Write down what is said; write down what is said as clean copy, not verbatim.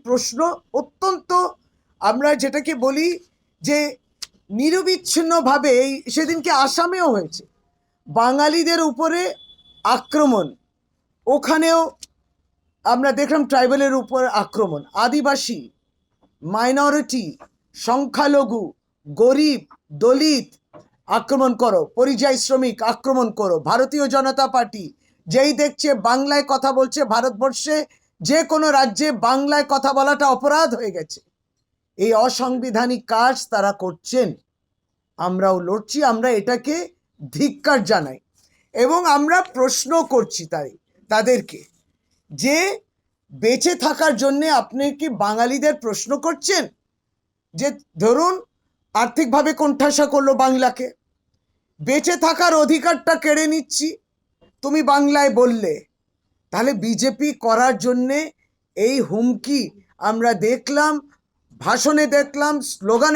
প্রশ্ন অত্যন্ত, আমরা যেটাকে বলি যে নিরবিচ্ছিন্নভাবে, সেদিনকে আসামেও হয়েছে বাঙালিদের উপরে আক্রমণ, ওখানেও আমরা দেখলাম ট্রাইবেলের উপর আক্রমণ, আদিবাসী, মাইনরিটি, সংখ্যালঘু, গরিব, দলিত আক্রমণ করো, পরিযায়ী শ্রমিক আক্রমণ করো। ভারতীয় জনতা পার্টি যেই দেখছে বাংলায় কথা বলছে, ভারতবর্ষে যে কোনো রাজ্যে বাংলায় কথা বলাটা অপরাধ হয়ে গেছে, এই অসাংবিধানিক কাজ তারা করছেন। আমরাও লড়ছি, আমরা এটাকে ধিক্কার জানাই এবং আমরা প্রশ্ন করছি তাদেরকে যে বেঁচে থাকার জন্য আপনি কি বাঙালিদের প্রশ্ন করছেন? যে ধরুন আর্থিকভাবে কোণঠাসা করলো বাংলাকে, বেঁচে থাকার অধিকারটা কেড়ে নিচ্ছি, তুমি বাংলায় বললে, তাহলে বিজেপি করার জন্যে এই হুমকি আমরা দেখলাম, ভাষণে দেখলাম, স্লোগানে